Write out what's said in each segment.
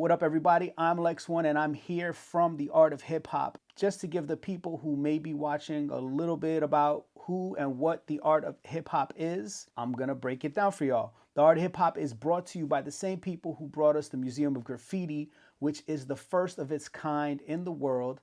what up everybody? I'm Lex One and I'm here from the Art of Hip Hop just to give the people who may be watching a little bit about who and what the Art of Hip Hop is. I'm gonna break it down for y'all. The Art of Hip Hop is brought to you by the same people who brought us the Museum of Graffiti, which is the first of its kind in the world.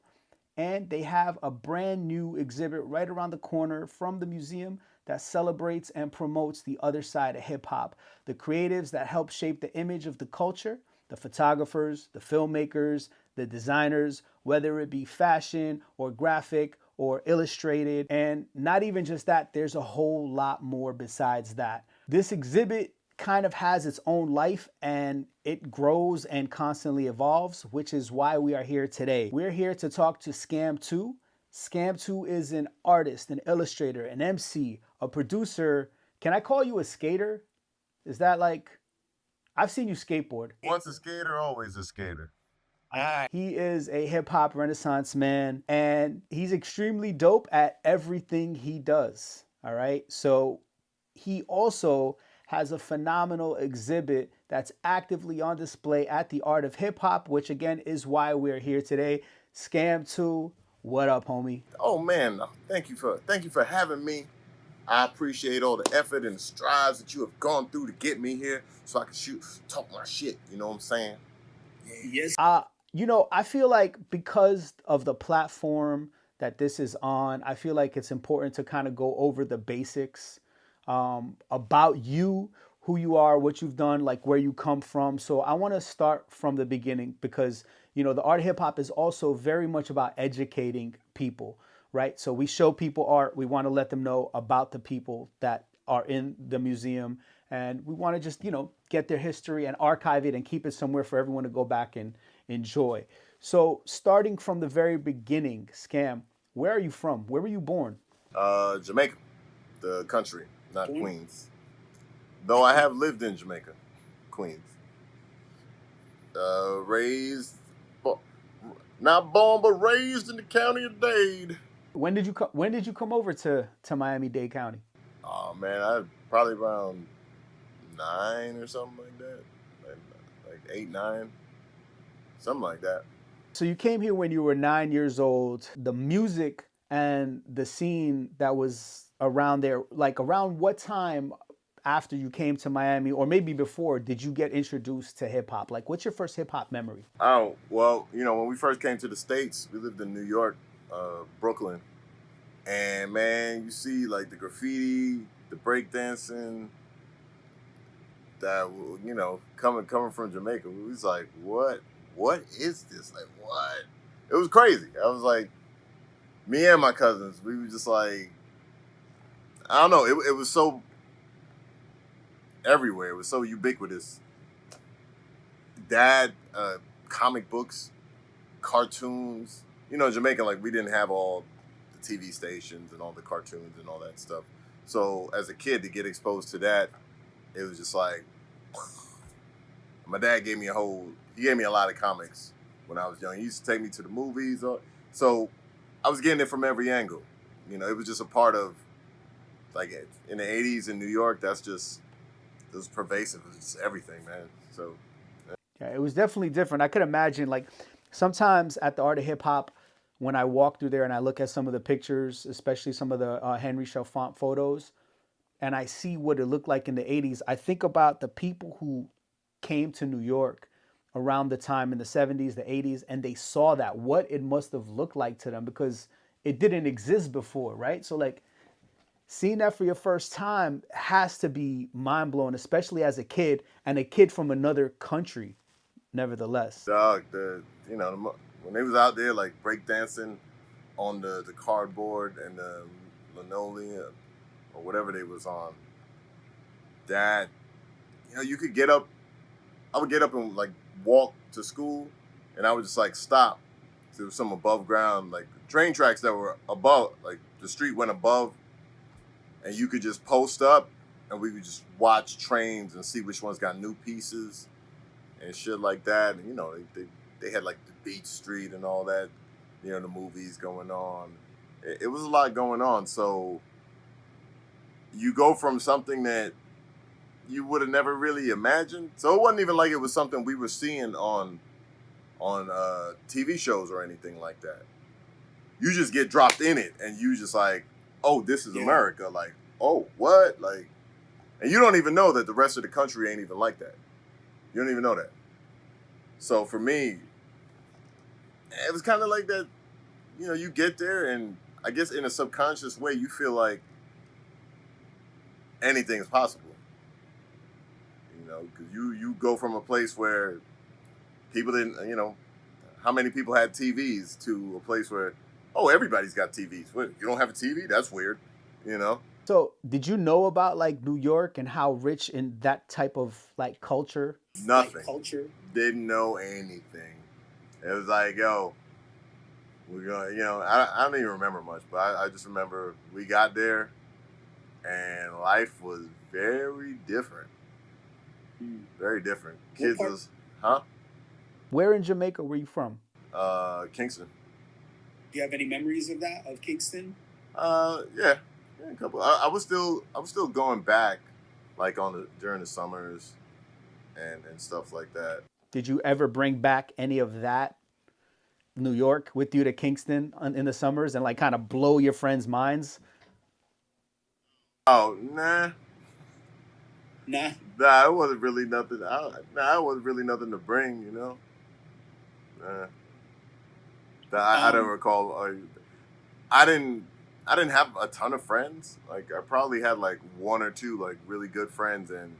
And they have a brand new exhibit right around the corner from the museum that celebrates and promotes the other side of hip hop. The creatives that help shape the image of the culture, the photographers, the filmmakers, the designers, whether it be fashion or graphic or illustrated. And not even just that, there's a whole lot more besides that. This exhibit kind of has its own life and it grows and constantly evolves, which is why we are here today. We're here to talk to Skam2. Skam2 is an artist, an illustrator, an MC, a producer. Can I call you a skater? Is that like, I've seen you skateboard. Once a skater, always a skater. He is a hip hop renaissance man and he's extremely dope at everything he does. All right. So he also has a phenomenal exhibit that's actively on display at the Art of Hip Hop, which again is why we're here today. Skam2, what up, homie? Oh man, thank you for having me. I appreciate all the effort and the strides that you have gone through to get me here so I can talk my shit, you know what I'm saying? Yes. You know, I feel like because of the platform that this is on, I feel like it's important to kind of go over the basics about you, who you are, what you've done, like where you come from. So I want to start from the beginning because, you know, the Art of Hip Hop is also very much about educating people, right? So we show people art. We want to let them know about the people that are in the museum. And we want to just, you know, get their history and archive it and keep it somewhere for everyone to go back and enjoy. So starting from the very beginning, Skam, where are you from? Where were you born? Jamaica, the country, not Queens. Though I have lived in Jamaica, Queens. Not born but raised in the county of Dade. When did you come over to Miami-Dade County? Oh man, I probably around 9 or something like that, like 8, 9, something like that. So you came here when you were 9 years old. The music and the scene that was around there, like around what time after you came to Miami, or maybe before, did you get introduced to hip hop? Like, what's your first hip hop memory? Oh, well, you know, when we first came to the States, we lived in New York, Brooklyn. And man, you see like the graffiti, the breakdancing, that, you know, coming from Jamaica, we was like, what is this? Like, what? It was crazy. I was like, me and my cousins, we were just like, I don't know, it was so everywhere. It was so ubiquitous. Dad, comic books, cartoons. You know, Jamaica, like we didn't have all the TV stations and all the cartoons and all that stuff. So as a kid to get exposed to that, it was just like, my dad gave me a lot of comics when I was young. He used to take me to the movies. So I was getting it from every angle. You know, it was just a part of, like, in the 80s in New York, it was pervasive. It was just everything, man. So yeah, it was definitely different. I could imagine, like, sometimes at the Art of Hip Hop, when I walk through there and I look at some of the pictures, especially some of the Henry Chalfant photos, and I see what it looked like in the 80s, I think about the people who came to New York around the time in the 70s, the 80s, and they saw that, what it must have looked like to them because it didn't exist before, right? So like seeing that for your first time has to be mind-blowing, especially as a kid and a kid from another country, nevertheless. dog, when they was out there like breakdancing on the cardboard and the linoleum or whatever they was on, that, you know, you could get up. I would get up and like walk to school, and I would just like stop. There was some above ground, like train tracks that were above, like the street went above, and you could just post up, and we would just watch trains and see which ones got new pieces and shit like that. And you know, they had like the Beach Street and all that, you know, the movies going on. It was a lot going on. So you go from something that you would have never really imagined. So it wasn't even like it was something we were seeing on on TV shows or anything like that. You just get dropped in it, and you just like, oh, this is America. Like, oh, what? Like, and you don't even know that the rest of the country ain't even like that. You don't even know that. So for me, it was kind of like that. You know, you get there, and I guess in a subconscious way, you feel like anything is possible. You know, because you go from a place where people didn't, you know, how many people had TVs to a place where, oh, everybody's got TVs. What, you don't have a TV? That's weird, you know? So, did you know about like New York and how rich in that type of like culture? Nothing. Didn't know anything. It was like, yo, we're going to, you know, I don't even remember much, but I just remember we got there and life was very different. Very different. Kids was, huh? Where in Jamaica were you from? Kingston. Do you have any memories of that, of Kingston? Yeah, a couple. I was still going back, like during the summers, and stuff like that. Did you ever bring back any of that New York with you to Kingston in the summers and like kind of blow your friends' minds? Oh, nah. Nah, it wasn't really nothing. It wasn't really nothing to bring, you know. I don't recall. I didn't have a ton of friends. Like I probably had like one or two like really good friends, and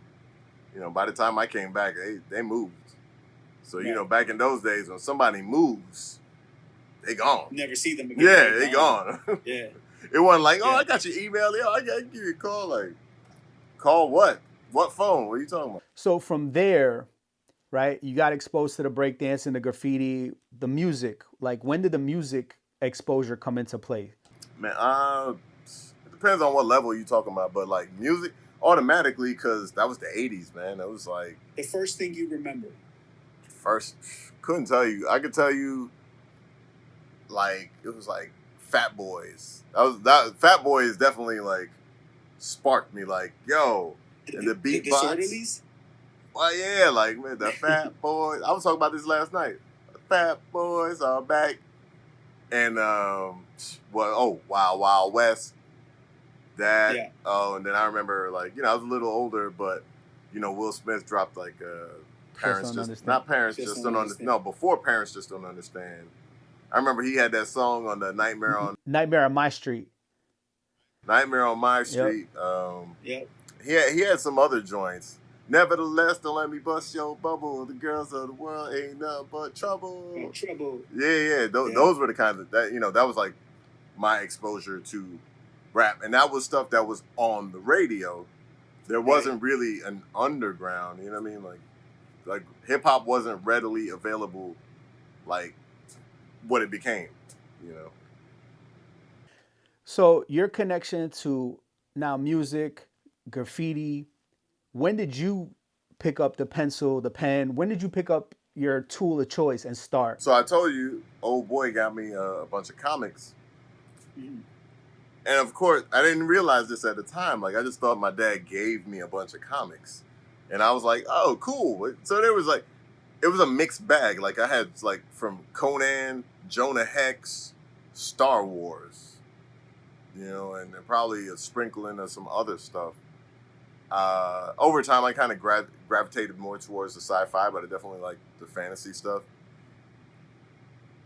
you know, by the time I came back, they moved. So you know, back in those days, when somebody moves, they gone. Never see them again. Yeah, they gone. Yeah. It wasn't like, oh, I got your email. Yo, I got to give you a call. Like, call what? What phone? What are you talking about? So from there, right, you got exposed to the breakdancing, the graffiti, the music. Like, when did the music exposure come into play? Man, it depends on what level you're talking about, but like music, automatically, because that was the 80s, man. It was like... The first thing you remember? First, couldn't tell you. I could tell you, like, it was like Fat Boys. Fat Boys definitely, like, sparked me, like, yo, and the beatbox. Well, yeah, like, man, the Fat Boys. I was talking about this last night. The Fat Boys are back. And, Wild Wild West. That. Yeah. Oh, and then I remember, like, you know, I was a little older, but, you know, Will Smith dropped, like, Parents just don't understand. No, before Parents Just Don't Understand. I remember he had that song on the Nightmare on My Street. Nightmare on My Street. Yep. He had some other joints. Nevertheless, don't let me bust your bubble. The girls of the world ain't nothing but trouble. Yeah. Those were the kinds of that. You know, that was like my exposure to rap, and that was stuff that was on the radio. There wasn't really an underground. You know what I mean? Like hip hop wasn't readily available, like what it became. You know. So your connection to now music, graffiti. When did you pick up the pencil, the pen? When did you pick up your tool of choice and start? So I told you, old boy got me a bunch of comics. Mm-hmm. And of course, I didn't realize this at the time. Like, I just thought my dad gave me a bunch of comics. And I was like, oh, cool. So there was like, it was a mixed bag. Like, I had like from Conan, Jonah Hex, Star Wars, you know, and probably a sprinkling of some other stuff. Over time, I kind of gravitated more towards the sci-fi, but I definitely like the fantasy stuff.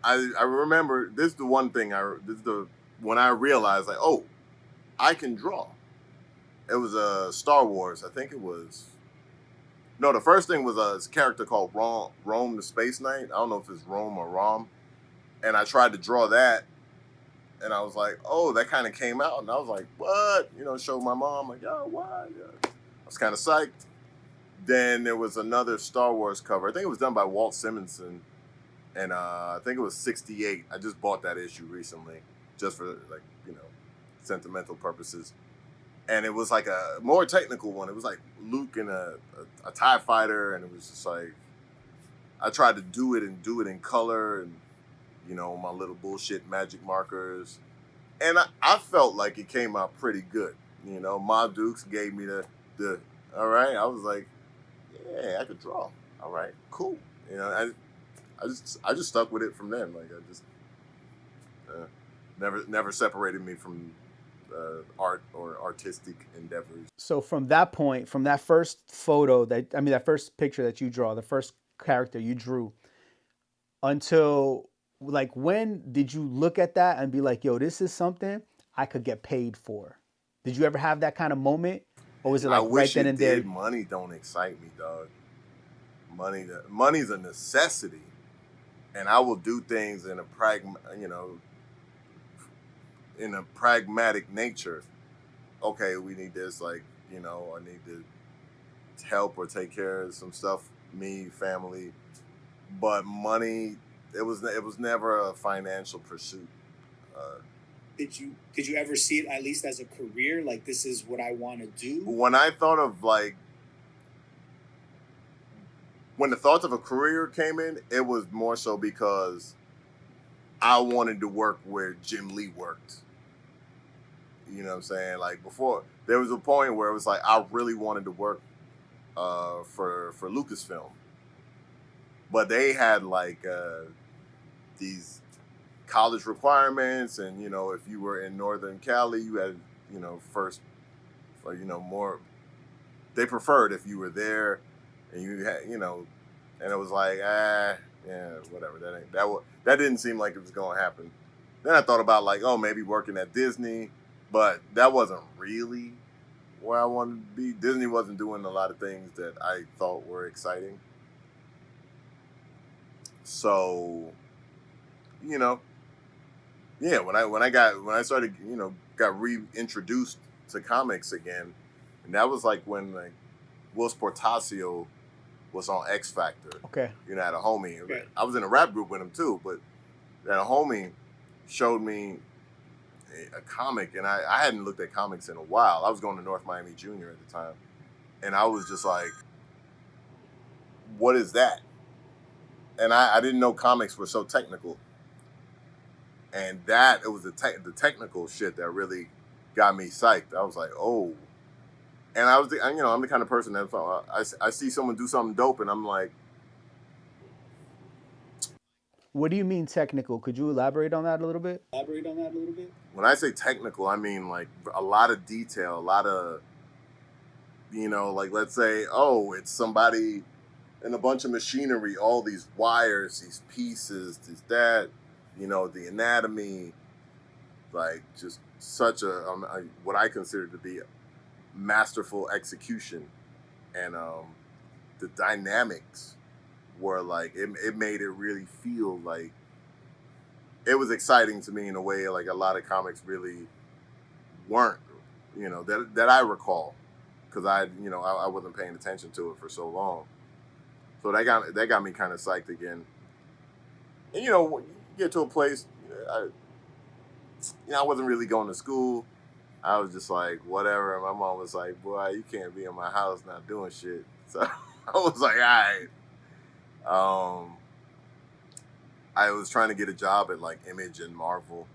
I remember, this is the one thing, when I realized, like, oh, I can draw. It was a Star Wars. I think it was... No, the first thing was a character called Rome the Space Knight. I don't know if it's Rome or Rom. And I tried to draw that. And I was like, oh, that kind of came out. And I was like, what? You know, showed my mom, like, oh, what? Yeah. I was kind of psyched. Then there was another Star Wars cover. I think it was done by Walt Simonson. And I think it was 68. I just bought that issue recently, just for, like, you know, sentimental purposes. And it was like a more technical one. It was like Luke in a TIE fighter. And it was just like, I tried to do it in color and, you know, my little bullshit magic markers. And I felt like it came out pretty good. You know, Ma Dukes gave me the all right. I was like, yeah, I could draw. All right, cool. You know, I just stuck with it from then. Like I just never separated me from art or artistic endeavors. So from that point, from that first photo that first picture that you draw, the first character you drew, until like when did you look at that and be like, yo, this is something I could get paid for? Did you ever have that kind of moment? Or was it I like right wish then it and there? did. Money don't excite me, dog. Money's a necessity, and I will do things in a pragmatic nature. Okay, we need this, like, I need to help or take care of some stuff, me, family. But money, it was never a financial pursuit. Uh, Did you ever see it at least as a career? Like, this is what I want to do? when I thought of like when the thoughts of a career came in, it was more so because I wanted to work where Jim Lee worked. You know what I'm saying? Like before, there was a point where it was like I really wanted to work for Lucasfilm, but they had like these college requirements, and if you were in Northern Cali, you had first, or more. They preferred if you were there, and you had and it was like yeah, whatever. That didn't seem like it was going to happen. Then I thought about like, oh, maybe working at Disney, but that wasn't really where I wanted to be. Disney wasn't doing a lot of things that I thought were exciting. So, yeah, when I started, got reintroduced to comics again, and that was like when like Will Sportasio was on X Factor. Okay. Had a homie. Okay. I was in a rap group with him too, but that a homie showed me a comic, and I hadn't looked at comics in a while. I was going to North Miami Junior at the time, and I was just like, what is that? And I didn't know comics were so technical. And it was the technical shit that really got me psyched. I was like, oh. And I'm the kind of person that I see someone do something dope, and I'm like, What do you mean technical? Could you elaborate on that a little bit? when I say technical, I mean like a lot of detail, a lot of, like let's say, oh, it's somebody and a bunch of machinery, all these wires, these pieces, that, the anatomy, like just such what I consider to be masterful execution, and the dynamics were like it made it really feel like it was exciting to me in a way like a lot of comics really weren't, that I recall, because I wasn't paying attention to it for so long. So that got me kind of psyched again. And you get to a place, I wasn't really going to school. I was just like, whatever. My mom was like, boy, you can't be in my house not doing shit. So I was like, all right. I was trying to get a job at like Image and Marvel.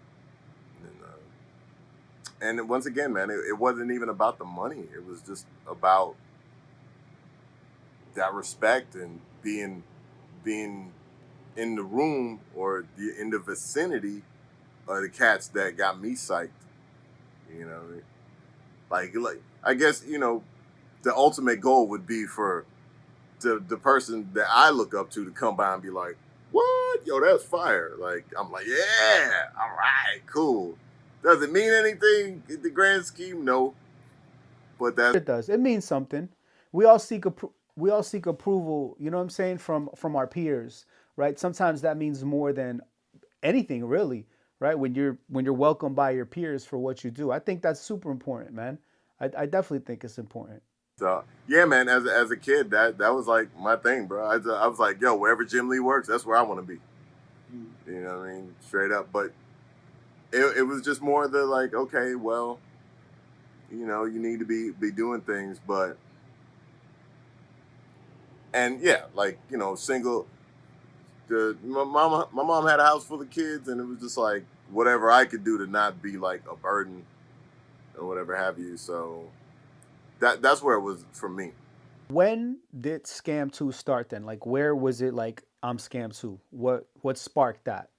And once again, man, it wasn't even about the money. It was just about that respect and being in the room or in the vicinity of the cats that got me psyched. Like I guess the ultimate goal would be for the person that I look up to come by and be like, what? Yo, that's fire. Like, I'm like, yeah, all right, cool. Does it mean anything in the grand scheme? No. But It does. It means something. We all seek approval, you know what I'm saying, from our peers, right? Sometimes that means more than anything, really, right? When you're welcomed by your peers for what you do. I think that's super important, man. I definitely think it's important. So yeah, man. As a kid, that was like my thing, bro. I was like, yo, wherever Jim Lee works, that's where I want to be. You know what I mean? Straight up. But it was just more the like, okay, well, you need to be doing things, but and yeah, like single. My mom had a house full of kids, and it was just like whatever I could do to not be like a burden or whatever have you. So that's where it was for me. When did SKAM2 start then? Like, where was it like I'm Skam2? What sparked that?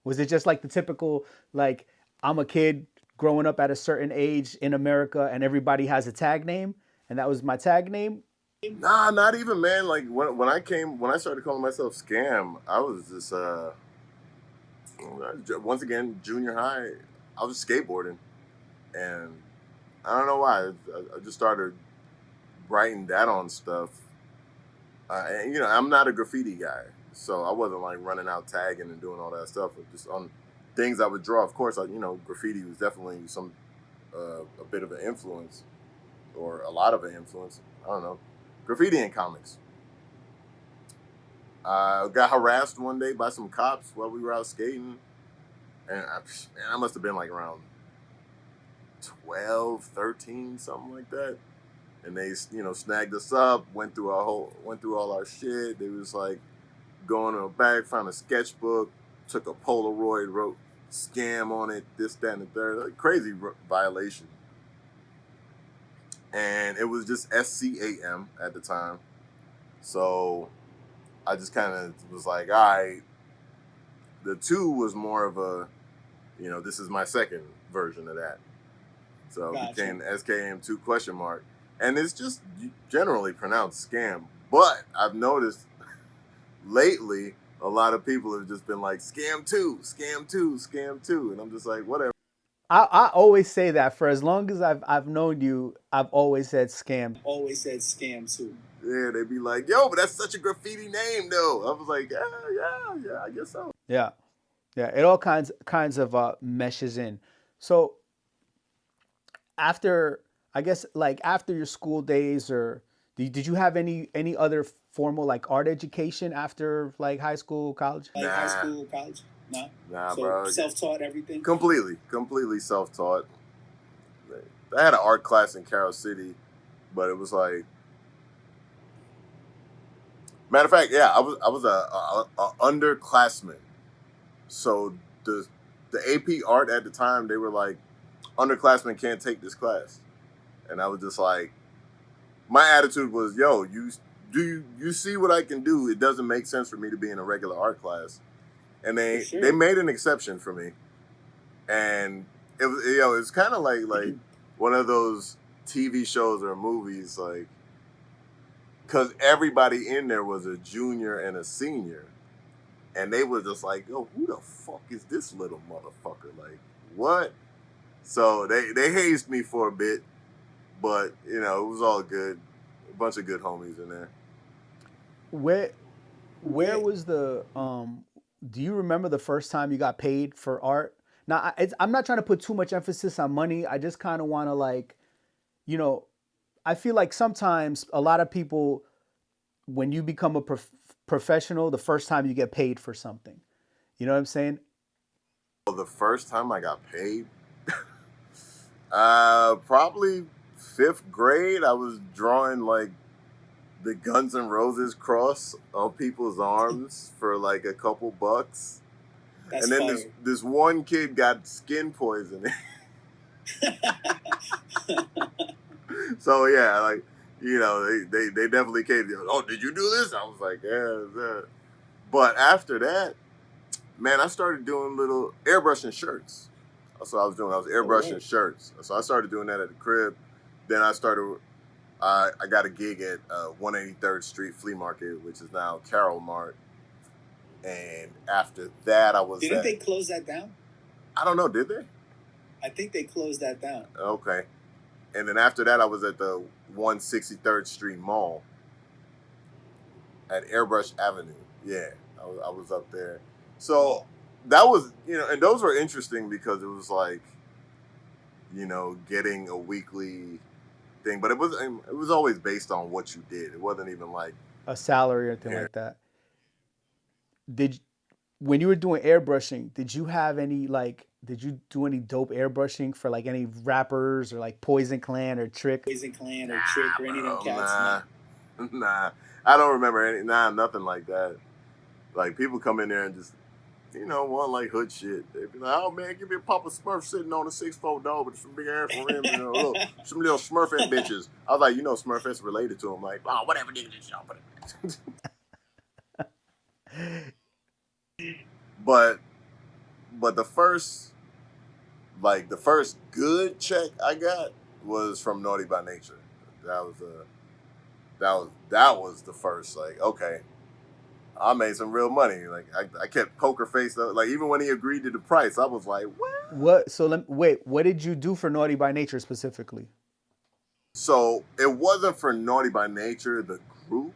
Was it just like the typical, like, I'm a kid growing up at a certain age in America and everybody has a tag name and that was my tag name? Nah, not even, man. Like when I started calling myself Skam, I was just once again junior high. I was skateboarding, and I don't know why. I just started writing that on stuff. And, I'm not a graffiti guy, so I wasn't like running out tagging and doing all that stuff. Just on things I would draw. Of course, graffiti was definitely a bit of an influence, or a lot of an influence. I don't know, graffiti and comics. I got harassed one day by some cops while we were out skating, and I must have been like around 12, 13, something like that. And they, snagged us up, went through all our shit. They was like going to a bag, found a sketchbook, took a Polaroid, wrote "scam" on it, this, that, and the third. Like, crazy violation. And it was just SCAM at the time. So I just kind of was like, all right. The 2 was more of a, this is my second version of that. So it became SKM2 question mark. And it's just generally pronounced scam. But I've noticed lately a lot of people have just been like, "Skam2, Skam2, Skam2." And I'm just like, whatever. I always say that. For as long as I've known you, I've always said Skam. Always said Skam2. Yeah, they'd be like, "Yo, but that's such a graffiti name, though." I was like, yeah, I guess so. Yeah. Yeah. It all kinds of meshes in. So after, I guess, like after your school days, or did you have any other formal like art education after like high school, college? Like Nah. high school, college? No. Nah, So bro. self-taught everything? Completely self-taught. I had an art class in Carroll City, but it was like, matter of fact, yeah, I was a underclassman. So the AP art at the time, they were like, underclassmen can't take this class. And I was just like, my attitude was, yo, you see what I can do? It doesn't make sense for me to be in a regular art class. And they made an exception for me. And it was, it's kind of like one of those TV shows or movies, like, because everybody in there was a junior and a senior. And they were just like, yo, who the fuck is this little motherfucker? Like, what? So they hazed me for a bit, but, it was all good. A bunch of good homies in there. Where was the do you remember the first time you got paid for art? Now, I'm not trying to put too much emphasis on money. I just kind of want to, like, I feel like sometimes a lot of people, when you become a professional, the first time you get paid for something. You know what I'm saying? Well, the first time I got paid, probably 5th grade. I was drawing like the Guns N' Roses cross on people's arms for like a couple bucks. That's and then fire. this one kid got skin poisoning. So yeah, like, they definitely came. Oh, did you do this? I was like, yeah. But after that, man, I started doing little airbrushing shirts. That's what I was doing. I was airbrushing shirts. So I started doing that at the crib. Then I got a gig at 183rd Street Flea Market, which is now Carroll Mart. And after that, I was. Didn't they close that down? I don't know. Did they? I think they closed that down. Okay. And then after that, I was at the 163rd Street Mall at Airbrush Avenue. Yeah, I was up there. So that was, and those were interesting because it was like, getting a weekly thing. But it was always based on what you did. It wasn't even like a salary or anything like that. When you were doing airbrushing, did you do any dope airbrushing for like any rappers or like Poison Clan or Trick? Poison Clan or Trick or any of them cats? Nah. I don't remember nothing like that. Like, people come in there and just, want like hood shit. They be like, oh man, give me a Papa Smurf sitting on a 6'4" dog with some big ass rims and some little Smurfette bitches. I was like, Smurfette's related to him. Like, oh, whatever, nigga, just y'all put it. But the first good check I got was from Naughty by Nature. That was the first, like, okay, I made some real money. Like, I kept poker face though. Like, even when he agreed to the price, I was like, what? What? So wait. What did you do for Naughty by Nature specifically? So it wasn't for Naughty by Nature, the group,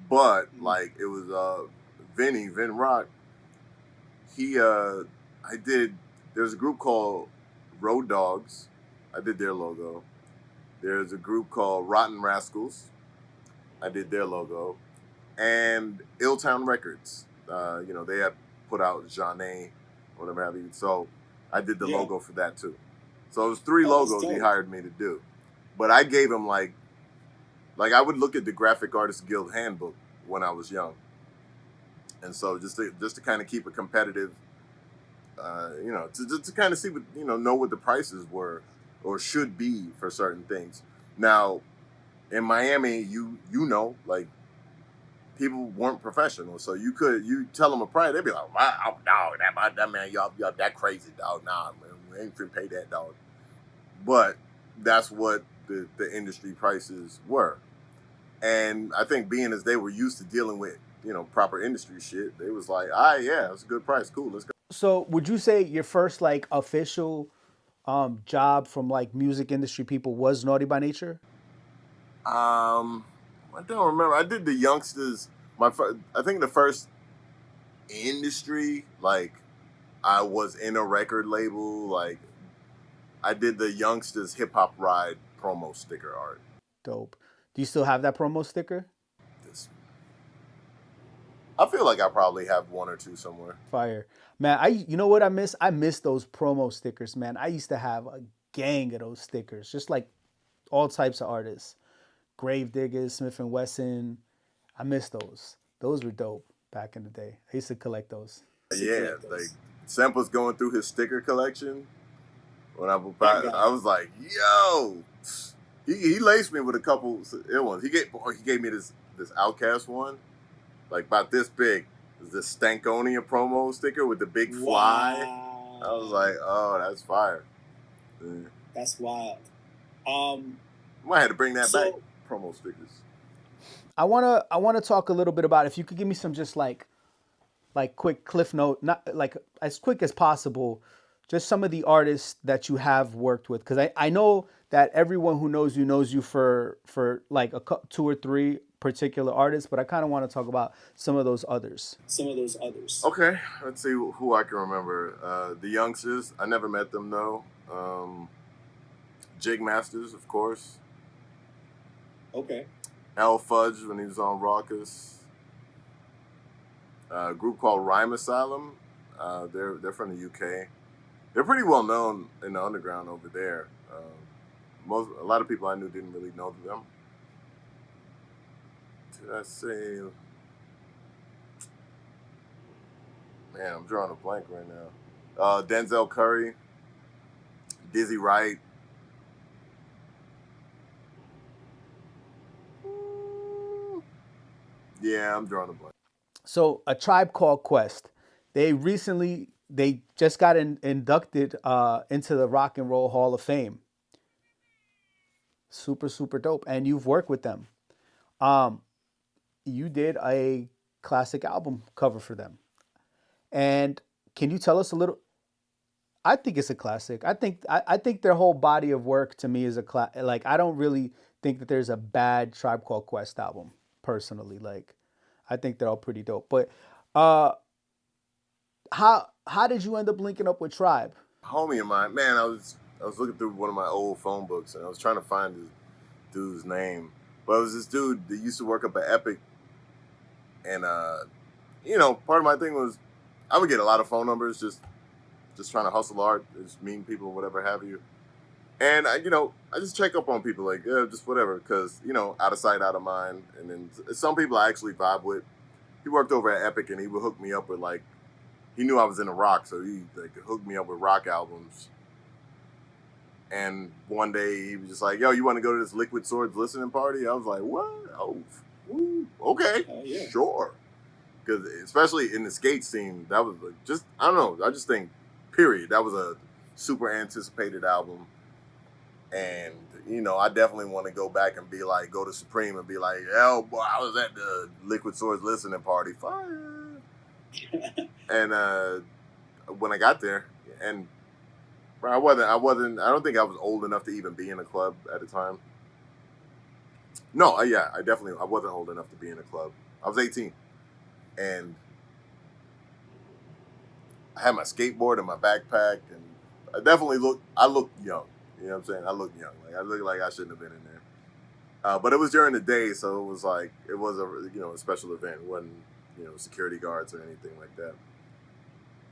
but like it was Vin Rock. He I did there's a group called Road Dogs. I did their logo. There's a group called Rotten Rascals. I did their logo. And Illtown Records. They had put out Jeanne, whatever have you. So I did the logo for that too. So it was 3 logos he hired me to do. But I gave him like I would look at the Graphic Artists Guild handbook when I was young. And so just to kind of keep a competitive, to kind of see what, know what the prices were or should be for certain things. Now, in Miami, like, people weren't professional, so you tell them a price, they'd be like, "Wow, dog, that man, y'all that crazy, dog. Nah, man, we ain't finna pay that, dog." But that's what the industry prices were, and I think being as they were used to dealing with proper industry shit, they was like, "Ah, yeah, it's a good price, cool, let's go." So would you say your first like official job from like music industry people was Naughty by Nature? I don't remember. I did the youngsters. I think the first industry, like, I was in a record label. Like, I did the youngsters Hip Hop Ride promo sticker art. Dope. Do you still have that promo sticker? This, I feel like I probably have 1 or 2 somewhere. Fire. Man, you know what I miss? I miss those promo stickers, man. I used to have a gang of those stickers, just like all types of artists. Gravediggers, Smith and Wesson. I miss those. Those were dope back in the day. I used to collect those. Yeah, like Sample's going through his sticker collection. When I was like, yo, he laced me with a couple ill ones. He gave me this Outcast one, like about this big. This Stankonia promo sticker with the big fly. Wow. I was like, oh, that's fire. Yeah. That's wild. Might have to bring that back. Promo stickers. I wanna talk a little bit about, if you could give me some just like quick cliff note, not like as quick as possible, just some of the artists that you have worked with, because I know that everyone who knows you for like 2 or 3 particular artists, but I kind of want to talk about some of those others. Okay, let's see who I can remember. The youngsters, I never met them though. Jig Masters, of course. Okay. Al Fudge when he was on Raucous. A group called Rhyme Asylum. They're from the UK. They're pretty well known in the underground over there. A lot of people I knew didn't really know them. Did I say? Man, I'm drawing a blank right now. Denzel Curry, Dizzy Wright. Yeah, I'm drawing a blank. So A Tribe Called Quest, they just got inducted into the Rock and Roll Hall of Fame. Super, super dope. And you've worked with them. You did a classic album cover for them. And can you tell us a little? I think it's a classic. I think their whole body of work to me is like, I don't really think that there's a bad Tribe Called Quest album personally. Like, I think they're all pretty dope. But how did you end up linking up with Tribe? Homie of mine, man, I was looking through one of my old phone books and I was trying to find this dude's name. But it was this dude that used to work up at Epic, and part of my thing was I would get a lot of phone numbers just trying to hustle hard, just meeting people, whatever have you. And I just check up on people, like, yeah, just whatever, because out of sight, out of mind. And then some people I actually vibe with. He worked over at Epic, and he would hook me up with, like, he knew I was into rock, so he like hooked me up with rock albums. And one day he was just like, yo, you want to go to this Liquid Swords listening party? I was like, what? Oh, ooh, okay, yeah. Sure. because especially in the skate scene, that was like just I don't know. I just think, period, that was a super anticipated album, and I definitely want to go back and be like, go to Supreme and be like, "Yo, boy, I was at the Liquid Swords listening party, fire!" And when I got there, and bro, I don't think I was old enough to even be in a club at the time. No, yeah, I wasn't old enough to be in a club. I was 18, and I had my skateboard and my backpack, and I looked young. You know what I'm saying? I looked young. Like I looked like I shouldn't have been in there. But it was during the day, so it was like it was a special event. It wasn't security guards or anything like that.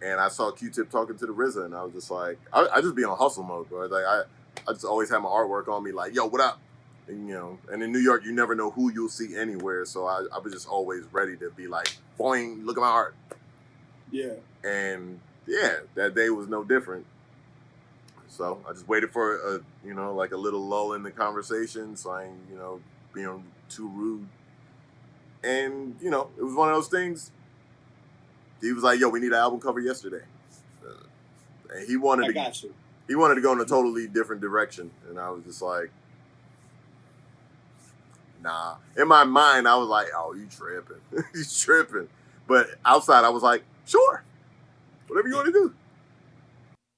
And I saw Q-Tip talking to the RZA, and I was just like, I just be on hustle mode, bro. Like I just always have my artwork on me, like, yo, what up? And in New York, you never know who you'll see anywhere, so I was just always ready to be like, boing, look at my art. Yeah. And yeah, that day was no different. So I just waited for like a little lull in the conversation, so I ain't, being too rude. And it was one of those things. He was like, "Yo, we need an album cover yesterday," and he wanted to go in a totally different direction, and I was just like, "Nah." In my mind, I was like, "Oh, you tripping? You tripping?" But outside, I was like, "Sure, whatever you want to do."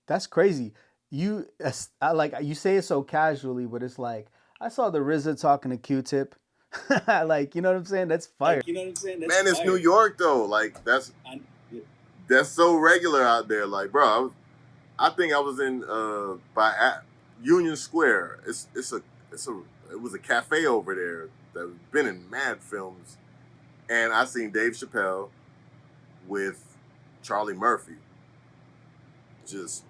That's crazy. You say it so casually, but it's like I saw the RZA talking to Q-Tip. Like, you know what I'm saying? That's fire. Man, it's New York though. Like that's so regular out there. Like, bro, I think I was in Union Square. It was a cafe over there that's been in mad films, and I seen Dave Chappelle with Charlie Murphy just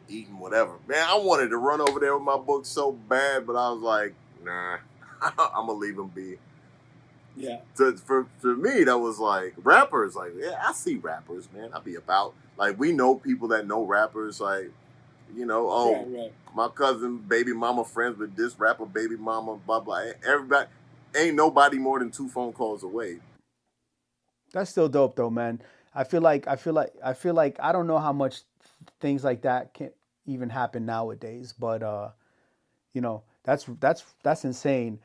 eating whatever. Man, I wanted to run over there with my book so bad, but I was like, nah, I'm gonna leave them be. Yeah. For me, that was like rappers. Like, yeah, I see rappers, man. I be about like we know people that know rappers. Like, Right. my cousin, baby mama, friends with this rapper, baby mama, blah blah. Everybody, ain't nobody more than 2 phone calls away. That's still dope though, man. I feel like I don't know how much things like that can even happen nowadays, but that's insane.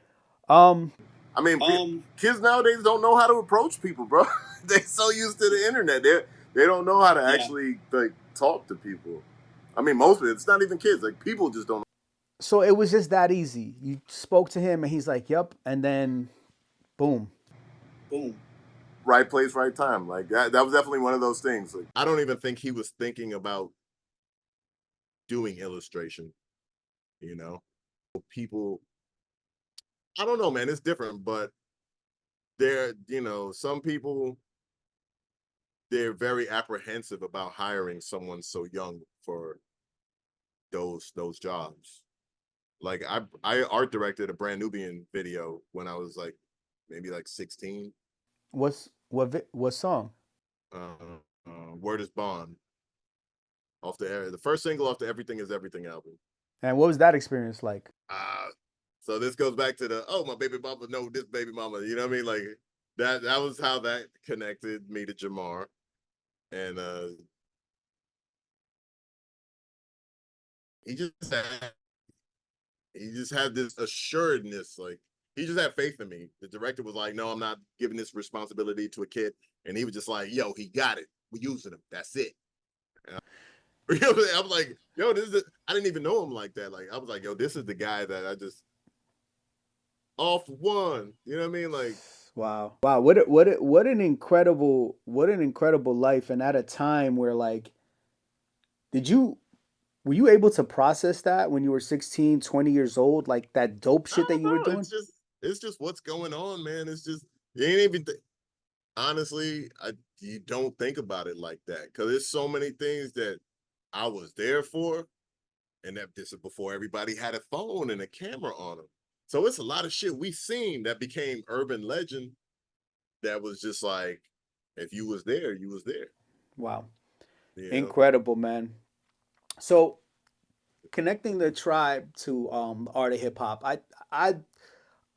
Um I mean, kids nowadays don't know how to approach people, bro. They're so used to the internet. They don't know how to actually like talk to people. I mean, most of it's not even kids. Like people just don't. so it was just that easy. You spoke to him and he's like, "Yep," and then boom. Right place, right time. Like that was definitely one of those things. Like I don't even think he was thinking about doing illustration. You know, people. I don't know, man. It's different, but some people they're very apprehensive about hiring someone so young for those jobs. Like I art directed a Brand Nubian video when I was like maybe like 16. What song? Word is Bond off the first single off the Everything Is Everything album. And what was that experience like? So this goes back to my baby mama know this baby mama. You know what I mean? Like that was how that connected me to Jamar. And he just had this assuredness, like he just had faith in me. The director was like, "No, I'm not giving this responsibility to a kid," and he was just like, "Yo, he got it. We're using him. That's it." I was like, "Yo, I didn't even know him like that. Like, I was like, yo, this is the guy that I just off one. You know what I mean? Like, Wow. Wow, what an incredible life, and at a time where like did you were you able to process that when you were 16, 20 years old, like that dope I shit that don't you were know. doing? It's just what's going on, man. It's just you ain't even. Honestly, you don't think about it like that because there's so many things that I was there for, and that this is before everybody had a phone and a camera on them. So it's a lot of shit we seen that became urban legend. That was just like, if you was there, you was there. Wow. You know. Incredible, man. So connecting the tribe to the art of hip hop. I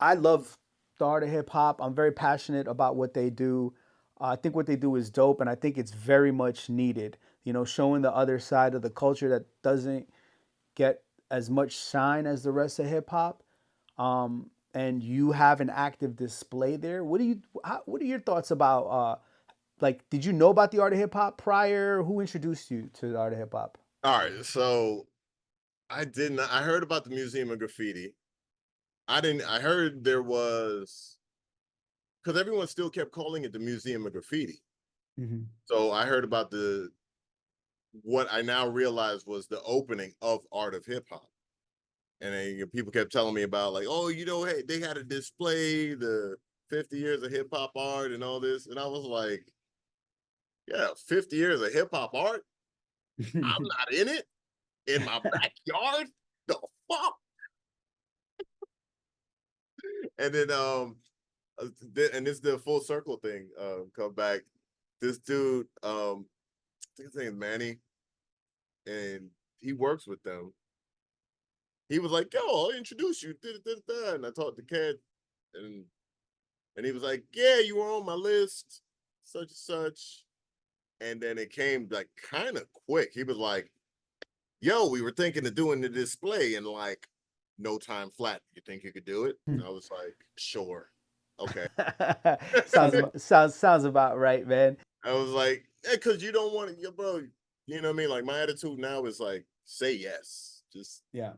I love the art of hip hop. I'm very passionate about what they do. I think what they do is dope, and I think it's very much needed. Showing the other side of the culture that doesn't get as much shine as the rest of hip hop. And you have an active display there. What are your thoughts about like, did you know about the art of hip hop prior? Who introduced you to the art of hip hop? All right, so I didn't. I heard about the Museum of Graffiti. I didn't. I heard there was because everyone still kept calling it the Museum of Graffiti. Mm-hmm. So I heard about what I now realize was the opening of Art of Hip Hop, and then people kept telling me about like, oh, hey, they had a display the 50 years of hip hop art and all this, and I was like, yeah, 50 years of hip hop art. I'm not in it in my backyard. The fuck. And then and this is the full circle thing. Come back. This dude, I think his name is Manny, and he works with them. He was like, "Yo, I'll introduce you." And I talked to Ken, and he was like, "Yeah, you were on my list, such and such." And then it came like kind of quick. He was like, "Yo, we were thinking of doing the display in like no time flat. You think you could do it?" And I was like, "Sure, okay." sounds about right, man. I was like, yeah, because you don't want to, bro. You know what I mean? Like my attitude now is like, say yes. Just Yeah.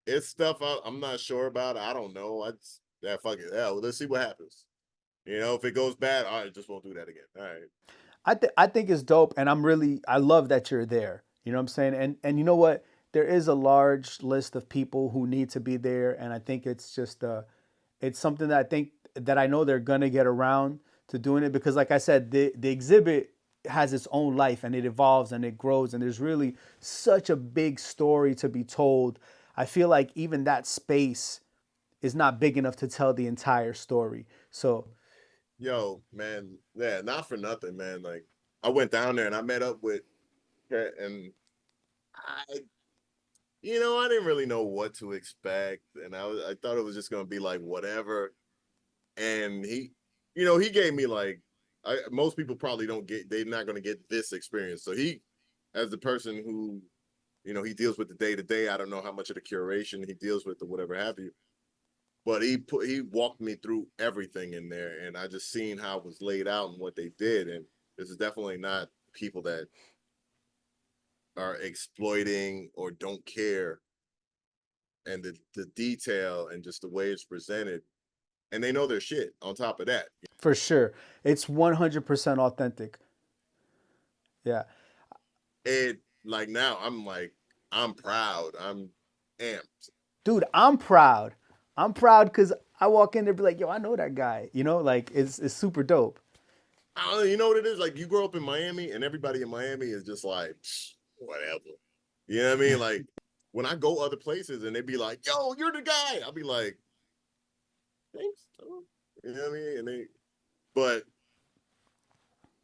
it's stuff I'm not sure about. I don't know. Yeah, fuck it. Yeah, well, let's see what happens. If it goes bad, all right, just won't do that again. All right. I think it's dope, and I love that you're there. You know what I'm saying? And you know what? There is a large list of people who need to be there, and I think it's just it's something that I know they're gonna get around to doing it, because like I said, the exhibit has its own life, and it evolves and it grows, and there's really such a big story to be told. I feel like even that space is not big enough to tell the entire story. So Yo, man, yeah, not for nothing, man. Like I went down there and I met up with and I I didn't really know what to expect. And I thought it was just gonna be like whatever. And he gave me like most people probably don't get they're not gonna get this experience. So he as the person who, he deals with the day to day, I don't know how much of the curation he deals with or whatever have you. But he walked me through everything in there, and I just seen how it was laid out and what they did. And this is definitely not people that are exploiting or don't care, and the detail and just the way it's presented, and they know their shit on top of that. for sure, it's 100% authentic. Yeah. And like now I'm proud, I'm amped. Dude, I'm proud. I'm proud because I walk in there and be like, yo, I know that guy. Like it's super dope. I don't know, you know what it is? Like you grow up in Miami and everybody in Miami is just like, whatever. You know what I mean? Like when I go other places and they be like, yo, you're the guy. I'll be like, thanks. You know what I mean? But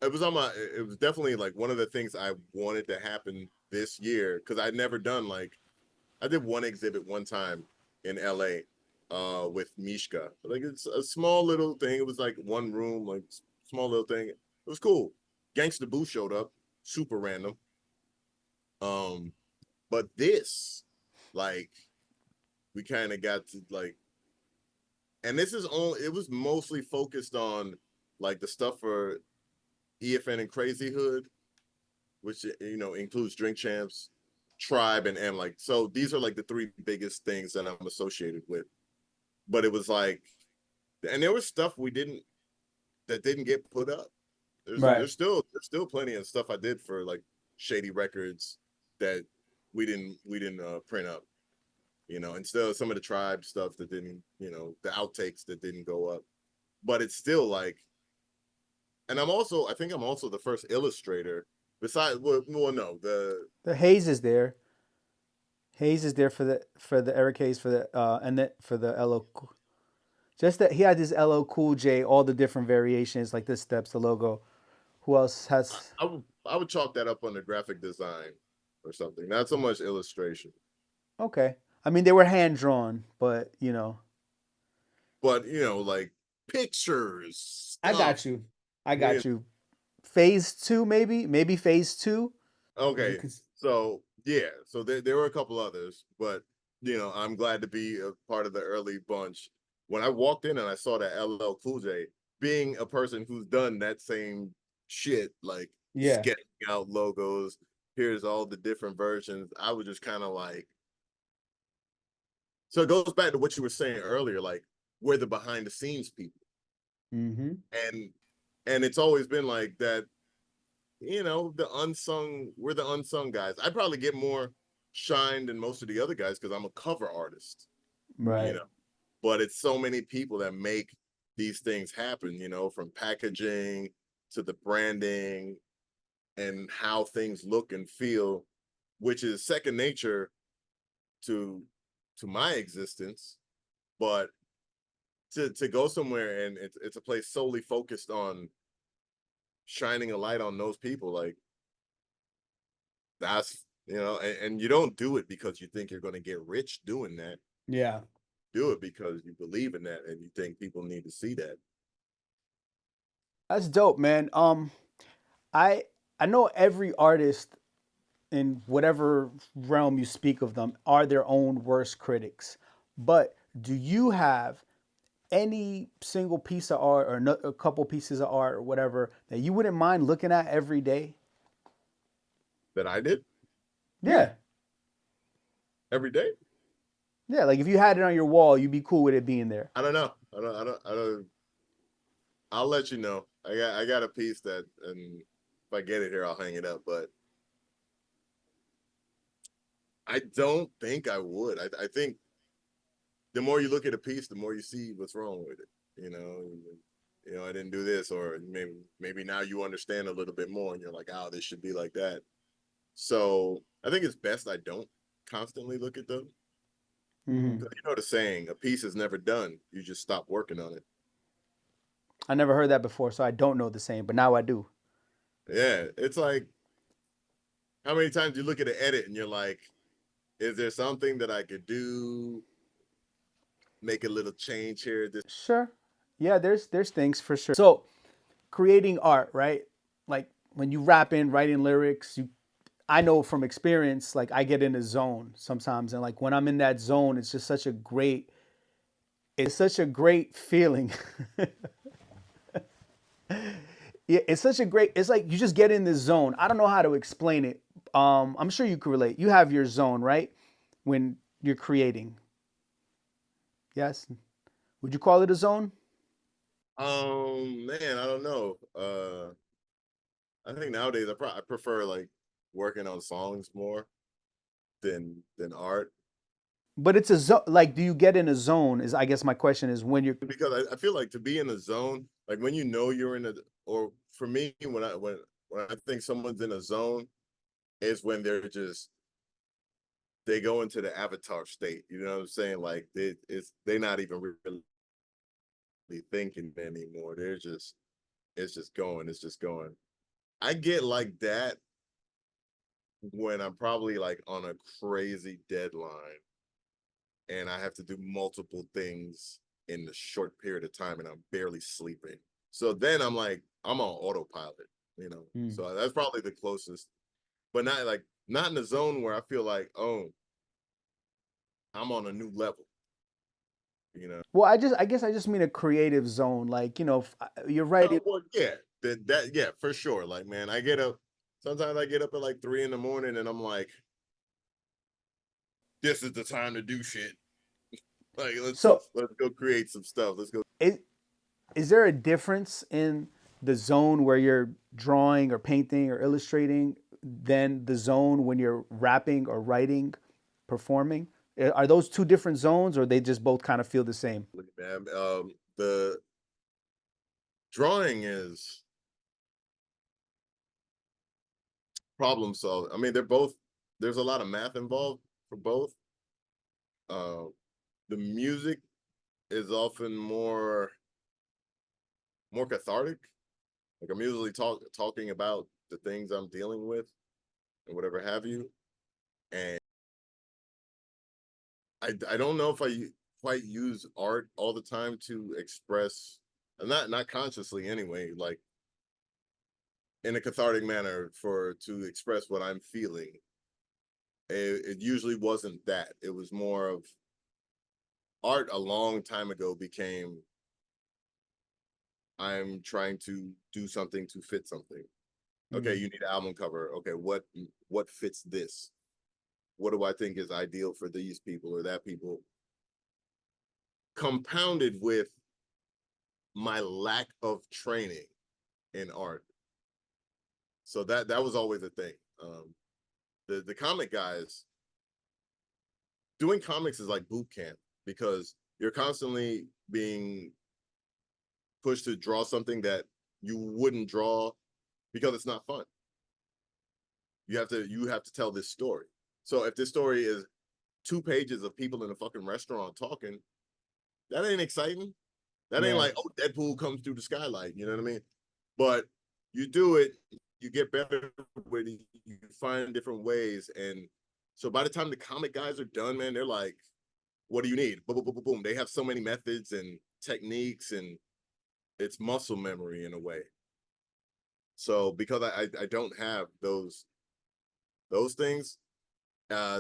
it was definitely like one of the things I wanted to happen this year. Cause I'd never done I did one exhibit one time in LA with Mishka. Like it's a small little thing. It was like one room, like small little thing. It was cool. Gangsta Boo showed up, super random. But this, like, we kind of got to like, and this is only it was mostly focused on like the stuff for EFN and Crazy Hood, which includes Drink Champs, Tribe, and M. Like, so these are like the three biggest things that I'm associated with. But it was like, and there was stuff that didn't get put up. Right. There's still plenty of stuff I did for like Shady Records that we didn't print up, and still some of the Tribe stuff that didn't, the outtakes that didn't go up. But it's still like, and I think I'm also the first illustrator besides, well no, The Hayes is there. Hayes is there for the Eric Hayes for the and then for the LO. Just that he had his LO Cool J, all the different variations like the steps, the logo. Who else has? I would chalk that up on the graphic design or something, not so much illustration. Okay. I mean, they were hand drawn, but But like pictures, I stuff. got you. I Yeah. got you. Phase two, maybe phase two. Would you Okay. cons- So yeah. So there were a couple others, but I'm glad to be a part of the early bunch. When I walked in and I saw that LL Cool J, being a person who's done that same shit, like Yeah. sketching out logos, here's all the different versions. I was just kind of like, so it goes back to what you were saying earlier, like we're the behind the scenes people, Mm-hmm. and it's always been like that. We're the unsung guys. I probably get more shine than most of the other guys because I'm a cover artist, you Right. know. But it's so many people that make these things happen, from packaging to the branding and how things look and feel, which is second nature to my existence. But to go somewhere and it's a place solely focused on shining a light on those people, like that's and you don't do it because you think you're going to get rich doing that. Yeah. Do it because you believe in that and you think people need to see that. That's dope, man. I I know every artist in whatever realm you speak of them are their own worst critics. But do you have any single piece of art or a couple pieces of art or whatever that you wouldn't mind looking at every day? That I did. Yeah. Yeah. Every day. Yeah, like if you had it on your wall, you'd be cool with it being there. I don't know. I don't. I'll let you know. I got a piece that, and if I get it here, I'll hang it up. But I don't think I would. I think the more you look at a piece, the more you see what's wrong with it. I didn't do this, or maybe now you understand a little bit more, and you're like, oh, this should be like that. So I think it's best I don't constantly look at them. Hmm. Because the saying, a piece is never done. You just stop working on it. I never heard that before, so I don't know the same, but now I do. Yeah, it's like how many times you look at an edit and you're like, is there something that I could do, make a little change here? This Sure. Yeah, there's things for sure. So, creating art, right? Like when you rap in, writing lyrics, I know from experience, like I get in a zone sometimes, and like when I'm in that zone, it's such a great feeling. Yeah, it's such a great. It's like you just get in this zone. I don't know how to explain it. I'm sure you can relate. You have your zone, right? When you're creating. Yes. Would you call it a zone? man, I don't know. I think nowadays I prefer like working on songs more than art But it's a zone. Like, do you get in a zone? Is I guess my question is when you're. because I feel like to be in a zone, like when you're in a, or for me when I think someone's in a zone is when they go into the avatar state. You know what I'm saying? Like they're not even really thinking anymore. It's just going. I get like that when I'm probably like on a crazy deadline and I have to do multiple things in a short period of time and I'm barely sleeping. So then I'm on autopilot. Hmm. So that's probably the closest, but not in the zone where I feel like, oh, I'm on a new level, you know. Well, I guess I just mean a creative zone. Like, you're right. Oh, well, yeah, yeah, for sure. Like, man, sometimes I get up at like 3 in the morning and I'm like, this is the time to do shit. Like, So, let's go create some stuff. Let's go. is is there a difference in the zone where you're drawing or painting or illustrating than the zone when you're rapping or writing, performing? Are those two different zones, or they just both kind of feel the same? Man. The drawing is problem solving. I mean, they're both. There's a lot of math involved for both. Uh, the music is often more cathartic. Like I'm usually talking about the things I'm dealing with and whatever have you. And I don't know if I quite use art all the time to express not consciously anyway, like in a cathartic manner to express what I'm feeling. It usually wasn't that. It was more of art a long time ago became I'm trying to do something to fit something. Okay, Mm. you need an album cover. Okay, what fits this? What do I think is ideal for these people or that people? Compounded with my lack of training in art. So that was always a thing. The comic guys doing comics is like boot camp because you're constantly being pushed to draw something that you wouldn't draw because it's not fun. You have to tell this story. So if this story is 2 pages of people in a fucking restaurant talking, that ain't exciting. That ain't Yeah. like, oh, Deadpool comes through the skylight. You know what I mean? But you do it, you get better with it, you find different ways. And so by the time the comic guys are done, man, they're like, what do you need? Boom, boom, boom, boom, boom. They have so many methods and techniques, and it's muscle memory in a way. So because I don't have those things,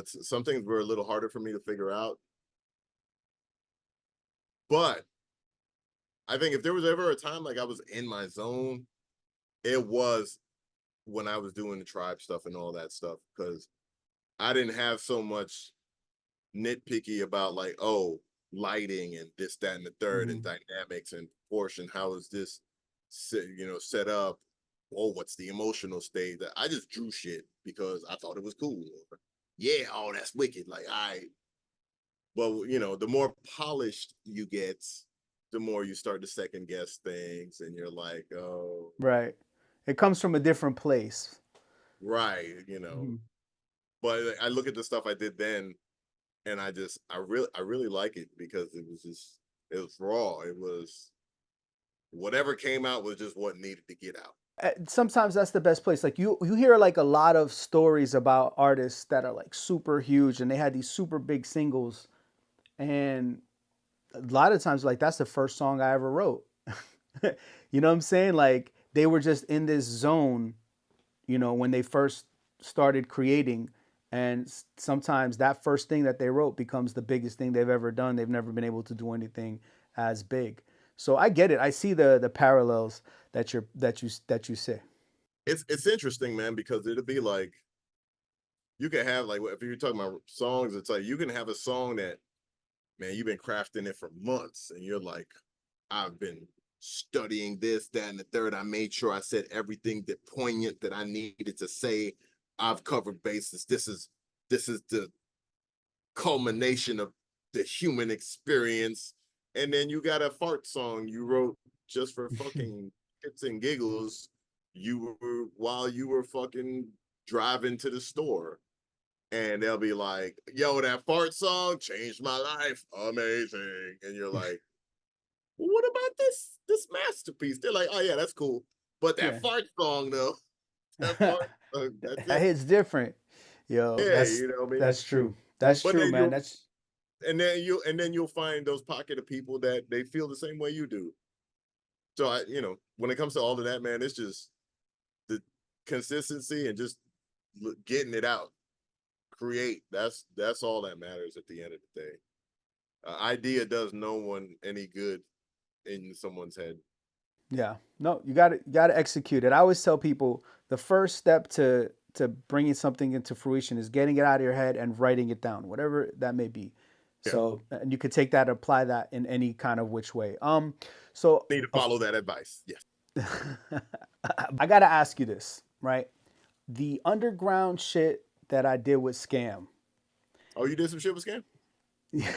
some things were a little harder for me to figure out. But I think if there was ever a time like I was in my zone, it was when I was doing the tribe stuff and all that stuff, because I didn't have so much nitpicky about like, oh, lighting and this, that, and the third, and Mm-hmm. dynamics and proportion. How is this set up? Oh, what's the emotional state? That I just drew shit because I thought it was cool. Yeah, oh, that's wicked. Like well, the more polished you get, the more you start to second guess things, and you're like, oh, Right. It comes from a different place. right. Mm-hmm. But I look at the stuff I did then, and I really like it because it was raw. It was whatever came out was just what needed to get out. Sometimes that's the best place. Like you hear like a lot of stories about artists that are like super huge and they had these super big singles, and a lot of times like that's the first song I ever wrote. You know what I'm saying? Like they were just in this zone, when they first started creating, and sometimes that first thing that they wrote becomes the biggest thing they've ever done. They've never been able to do anything as big. So I get it. I see the parallels that you say. It's interesting, man, because it'll be like you can have like if you're talking about songs, it's like you can have a song that, man, you've been crafting it for months, and you're like, I've been studying this, that, and the third. I made sure I said everything that poignant that I needed to say. I've covered bases. This is the culmination of the human experience. And then you got a fart song you wrote just for fucking shits and giggles. While you were fucking driving to the store, and they'll be like, yo, that fart song changed my life, amazing. And you're like, well, what about this masterpiece? They're like, oh yeah, that's cool, but that Yeah. fart song though, that fart song, that's That it. hits different. Yo, Yeah, that's you know what I mean. that's true. That's But true, then man. you'll That's and then you'll find those pocket of people that they feel the same way you do. So when it comes to all of that, man, it's just the consistency and just getting it out, create. That's all that matters at the end of the day. Idea does no one any good in someone's head. yeah. No, you got to execute it. I always tell people the first step to bringing something into fruition is getting it out of your head and writing it down, whatever that may be. Yeah, So, and you could take that, apply that in any kind of which way. So need to follow that advice. Yes. I got to ask you this, right? The underground shit that I did with Skam. Oh, you did some shit with Skam? Yeah,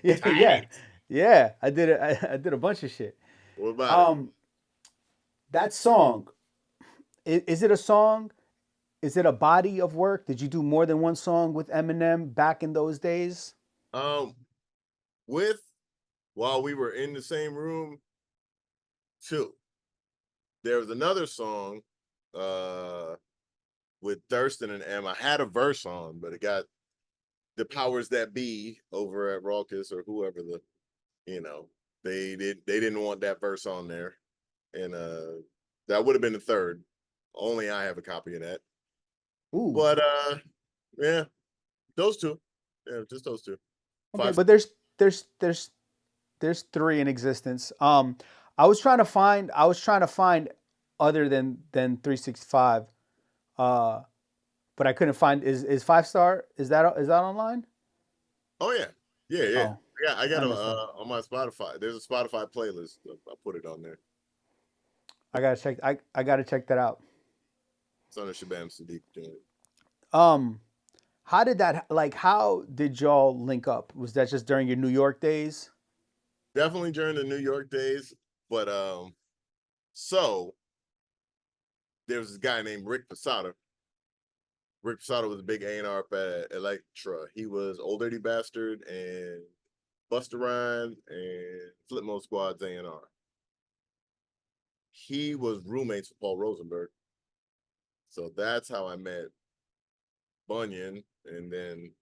yeah, Tight. yeah. I did it. I did a bunch of shit. What about it? Um, that song, is it a song? Is it a body of work? Did you do more than one song with Eminem back in those days? Um, with while we were in the same room, too. There was another song, uh, with Thurston and M. I had a verse on, but it got the powers that be over at Raucous or whoever you know. They didn't want that verse on there, and that would have been the third. Only I have a copy of that. Ooh. But yeah, those two. Yeah, just those two. Okay, Five. but there's three in existence. I was trying to find other than 365. Uh, but I couldn't find is Five Star, is that online? Oh yeah, yeah, yeah. Oh, I got I a missed that. on my Spotify. There's a Spotify playlist. I put it on there. I gotta check that out. It's on the Shabam Sadiq joint. Um, how did y'all link up? Was that just during your New York days? Definitely during the New York days, but so there was this guy named Rick Posada. Rick Posada was a big A&R up at Electra. He was Old Dirty Bastard and Busta Rhymes and Flipmode Squad's A&R. He was roommates with Paul Rosenberg. So that's how I met Bunyan. And then,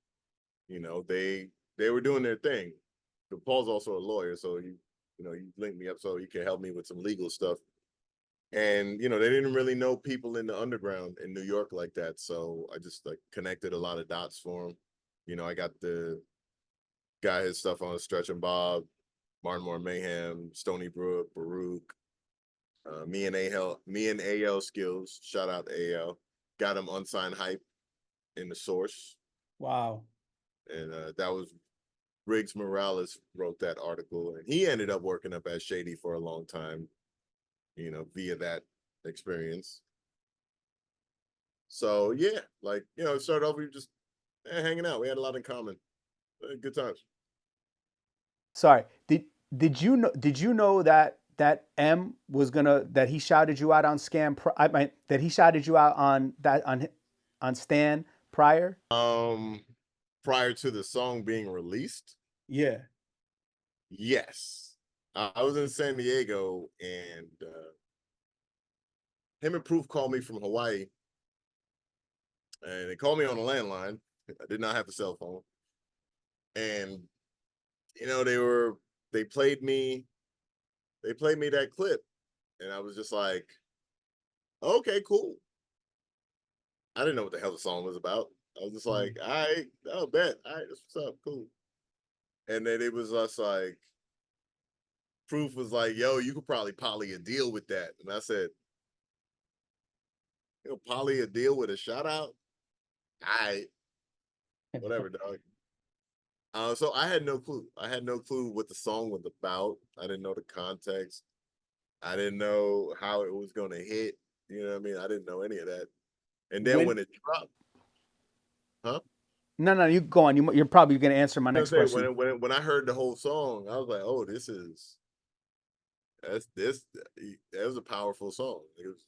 they were doing their thing. But Paul's also a lawyer, so he linked me up so he could help me with some legal stuff. And they didn't really know people in the underground in New York like that. So I just like connected a lot of dots for him. I got the guy his stuff on Stretch and Bob, Martin Moore Mayhem, Stony Brook, Baruch, me and AL Skills. Shout out to AL. Got him unsigned hype in the source. Wow. And that was Riggs Morales wrote that article, and he ended up working up at Shady for a long time, via that experience. So yeah, it started off we were just hanging out. We had a lot in common. Good times. Sorry. Did you know that he shouted you out on that he shouted you out on Stan prior? Prior to the song being released, Yeah. yes, I was in San Diego, and him and Proof called me from Hawaii, and they called me on a landline. I did not have a cell phone, and they played me that clip, and I was just like, okay, cool. I didn't know what the hell the song was about. I was just like, all right, I'll bet. All right, that's what's up, cool. And then it was just like, Proof was like, yo, you could probably poly a deal with that. And I said, poly a deal with a shout out? All right, whatever, dog. So I had no clue. I had no clue what the song was about. I didn't know the context. I didn't know how it was going to hit. You know what I mean? I didn't know any of that. And then When when it dropped, huh? No, you go on. You're probably going to answer my I next say question. when I heard the whole song, I was like, oh, this that was a powerful song. It was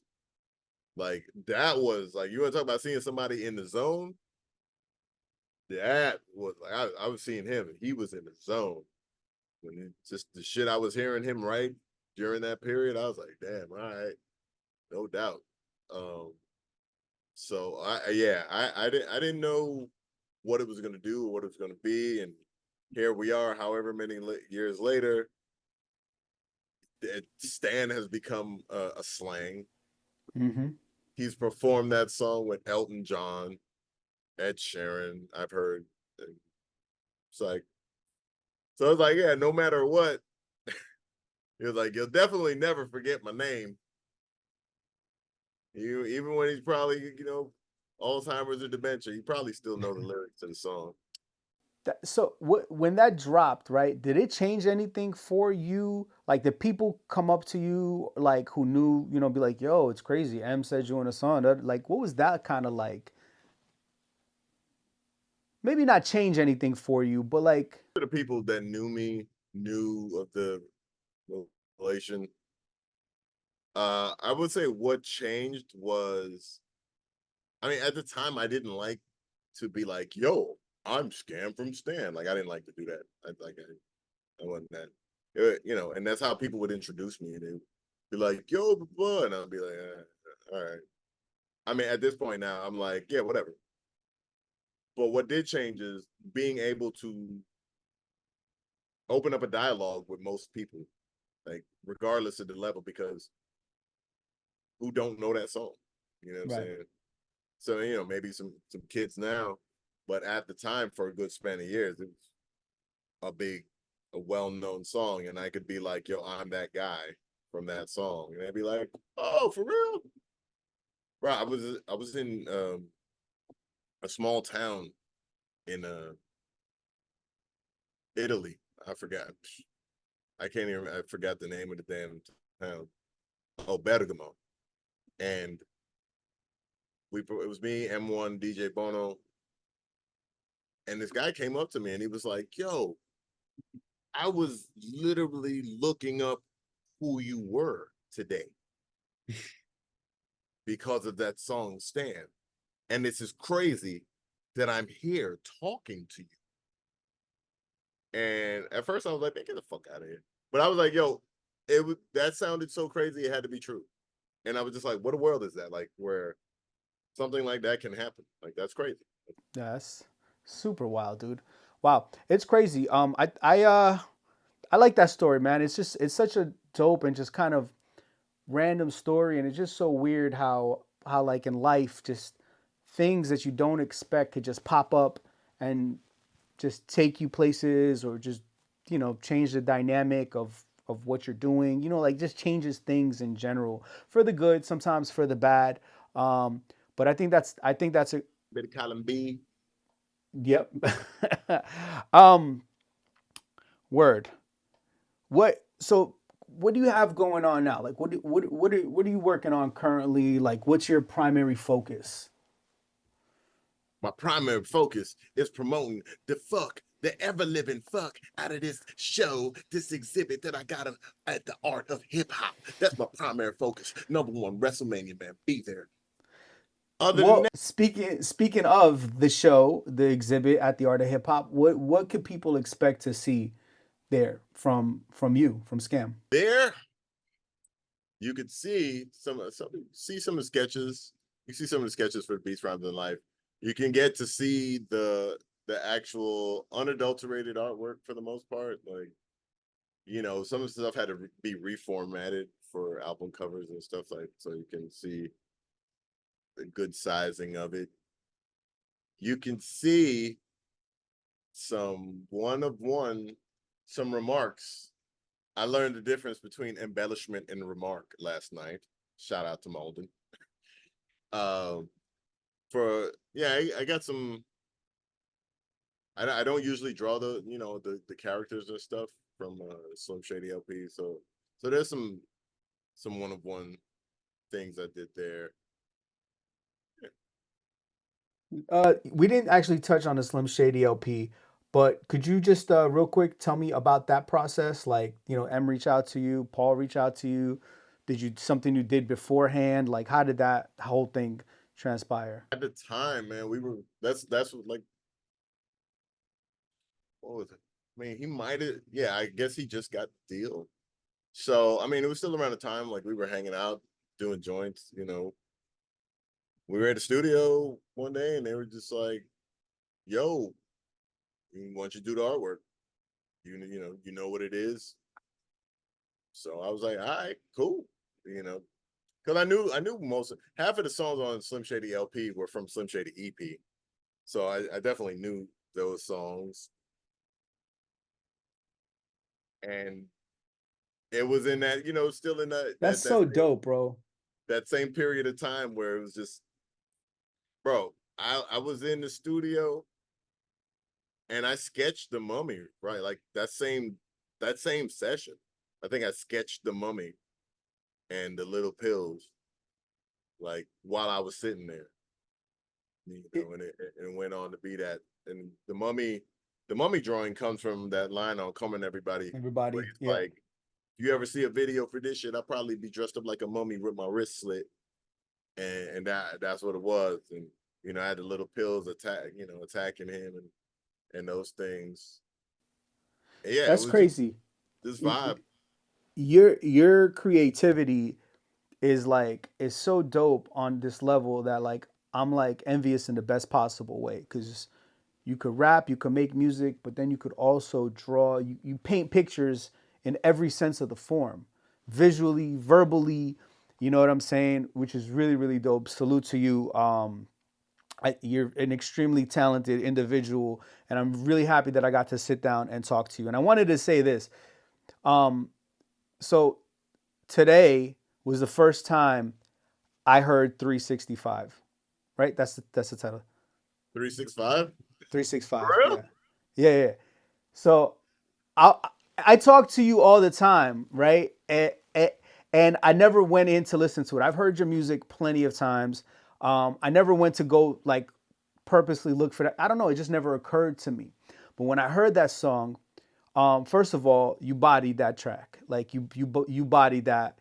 like that was like you want to talk about seeing somebody in the zone. That was like I was seeing him, and he was in the zone. Just the shit I was hearing him write during that period, I was like, damn, all right, no doubt. Um, so I didn't know what it was gonna do or what it was gonna be, and here we are, however many years later. Stan has become a slang. Mm-hmm. He's performed that song with Elton John, Ed Sheeran. I've heard. And it's like so. It's like yeah, no matter what, he was like, you'll definitely never forget my name. You even when he's probably Alzheimer's or dementia, you probably still know the lyrics to the song. So when that dropped, right? Did it change anything for you? Like, did people come up to you like who knew, be like, "Yo, it's crazy. M said you in a song." Like, what was that kind of like? Maybe not change anything for you, but like, The people that knew me knew of the relation. I would say what changed was, I mean, at the time, I didn't like to be like, "Yo, I'm Skam from Stan." Like, I didn't like to do that. I wasn't that. And that's how people would introduce me, and they'd be like, "Yo, blah, blah," and I'd be like, "All right." I mean, at this point now, I'm like, "Yeah, whatever." But what did change is being able to open up a dialogue with most people, like regardless of the level, because who don't know that song? You know what I'm Right. saying? So maybe some kids now, but at the time, for a good span of years, it was a well-known song, and I could be like, "Yo, I'm that guy from that song," and they'd be like, "Oh, for real?" Bro, I was in a small town in Italy. I forgot. I can't even. I forgot the name of the damn town. Oh, Bergamo, and it was me, M1, DJ Bono, and this guy came up to me and he was like, "Yo, I was literally looking up who you were today because of that song Stand. And this is crazy that I'm here talking to you." And at first I was like, "Man, get the fuck out of here." But I was like, "Yo, that sounded so crazy it had to be true." And I was just like, what a world is that? Like where something like that can happen. Like that's crazy. Yeah, that's super wild, dude. Wow, it's crazy. I like that story, man. It's such a dope and just kind of random story, and it's just so weird how like in life, just things that you don't expect could just pop up and just take you places, or just change the dynamic of what you're doing. Like just changes things in general for the good, sometimes for the bad. But I think that's a Bit of column B. yep. um, Word. What do you have going on now? Like what are you working on currently? Like what's your primary focus? My primary focus is promoting the ever living fuck out of this show, this exhibit that I got at the Art of Hip Hop. That's my primary focus. Number one, WrestleMania, man. Be there. Other than Well, that, speaking of the show, the exhibit at the Art of Hip Hop, what could people expect to see there from Scam? there you could see some of the sketches. You see some of the sketches for the Beats Rhymes in Life. You can get to see the actual unadulterated artwork for the most part. Like, some of the stuff had to be reformatted for album covers and stuff, like, so you can see the good sizing of it. You can see some one of one, some remarks. I learned the difference between embellishment and remark last night. Shout out to Malden. Um, for yeah, I got some. I don't usually draw the characters and stuff from Slim Shady LP. So there's some one of one things I did there. We didn't actually touch on the Slim Shady LP, but could you just real quick tell me about that process? Like, M reach out to you, Paul reach out to you. Did you something you did beforehand? Like, how did that whole thing transpire? At the time, man, we were that's what, like, what was it? I mean, he might have, yeah, I guess he just got the deal. So I mean, it was still around the time like we were hanging out, doing joints. We were at the studio one day and they were just like, "Yo, why don't you do the artwork? You know what it is." So I was like, "All right, cool." You know, because I knew most half of the songs on Slim Shady LP were from Slim Shady EP. So I definitely knew those songs. And it was in that, still in that That's that that so same, dope, bro. that same period of time where it was just, bro, I was in the studio and I sketched the mummy, right? Like that same session. I think I sketched the mummy and the little pills, like while I was sitting there, It, and it went on to be that. And the mummy drawing comes from that line on "Come on, Everybody," where everybody, it's yeah. like, if you ever see a video for this shit, I'll probably be dressed up like a mummy with my wrist slit, and that's what it was. And I had the little pills attacking him and those things. And yeah, it That's was just crazy. this vibe. Your creativity is so dope on this level that like I'm like envious in the best possible way, because You could rap, you could make music, but then you could also draw. You paint pictures in every sense of the form, visually, verbally. You know what I'm saying? Which is really, really dope. Salute to you. You're an extremely talented individual, and I'm really happy that I got to sit down and talk to you. And I wanted to say this. Um, so today was the first time I heard 365. Right? That's the title. 365. 365. For real? Yeah. Yeah, yeah. So I I talk to you all the time, right? And I never went in to listen to it. I've heard your music plenty of times. I never went to go like purposely look for that. I don't know. It just never occurred to me. But when I heard that song, first of all, you bodied that track. Like you bodied that.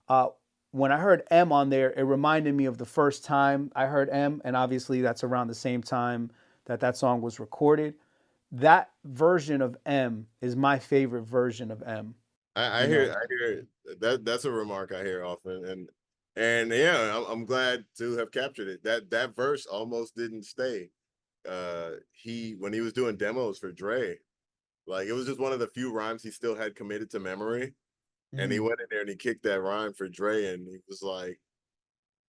Uh, when I heard M on there, it reminded me of the first time I heard M, and obviously that's around the same time that that song was recorded. That version of M is my favorite version of M. I You hear know, I hear that. That's a remark I hear often, and yeah, I'm glad to have captured it. That verse almost didn't stay. He when he was doing demos for Dre, like it was just one of the few rhymes he still had committed to memory, and he mm. went in there and he kicked that rhyme for Dre, and he was like,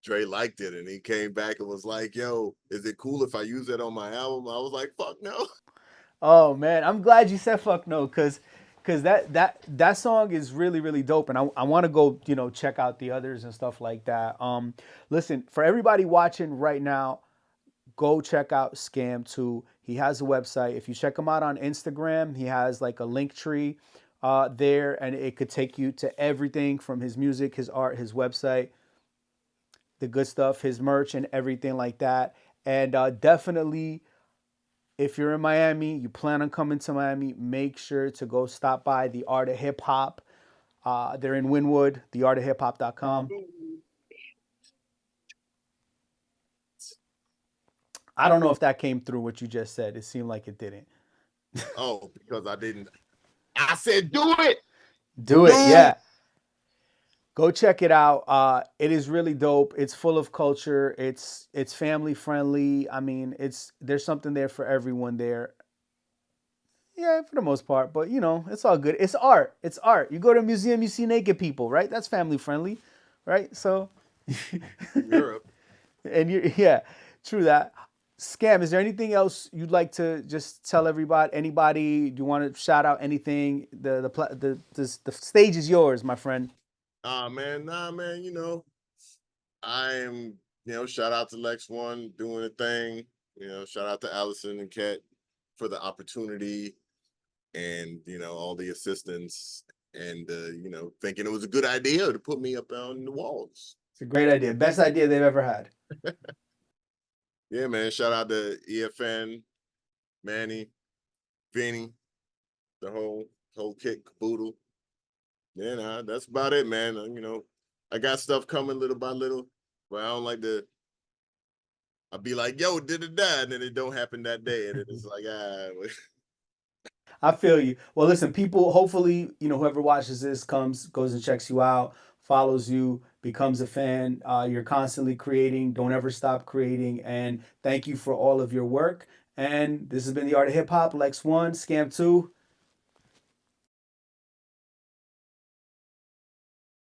Dre liked it, and he came back and was like, "Yo, is it cool if I use that on my album?" I was like, "Fuck no." Oh man, I'm glad you said fuck no, cause that song is really really dope, and I want to go check out the others and stuff like that. Listen, for everybody watching right now, go check out Skam2. He has a website. If you check him out on Instagram, he has like a link tree there, and it could take you to everything from his music, his art, his website, the good stuff, his merch, and everything like that. And definitely, if you're in Miami, you plan on coming to Miami, make sure to go stop by the Art of Hip Hop. They're in Wynwood, theartofhiphop.com. I don't know if that came through what you just said. It seemed like it didn't. Oh, because I didn't. I said, "Do it, Do it, do it." yeah. Go check it out. It is really dope. It's full of culture. It's family friendly. I mean, it's there's something there for everyone there. Yeah, for the most part, but it's all good. It's art. It's art. You go to a museum, you see naked people, right? That's family friendly, right? So, From Europe. and you, yeah, true that. Scam, is there anything else you'd like to just tell everybody? Anybody? Do you want to shout out anything? The stage is yours, my friend. Ah man, nah man, I'm shout out to Lex One doing a thing. Shout out to Allison and Kat for the opportunity and all the assistance and thinking it was a good idea to put me up on the walls. It's a great idea. Best idea they've ever had. Yeah, man. Shout out to EFN, Manny, Vinny, the whole kit caboodle. Yeah, nah, that's about it, man. I got stuff coming little by little, but I don't like to. I'll be like, "Yo, did it die?" And then it don't happen that day, and then it's like, I feel you. Well, listen, people. Hopefully, whoever watches this goes and checks you out, follows you, becomes a fan. You're constantly creating. Don't ever stop creating. And thank you for all of your work. And this has been the Art of Hip Hop. Lex One, Scam 2.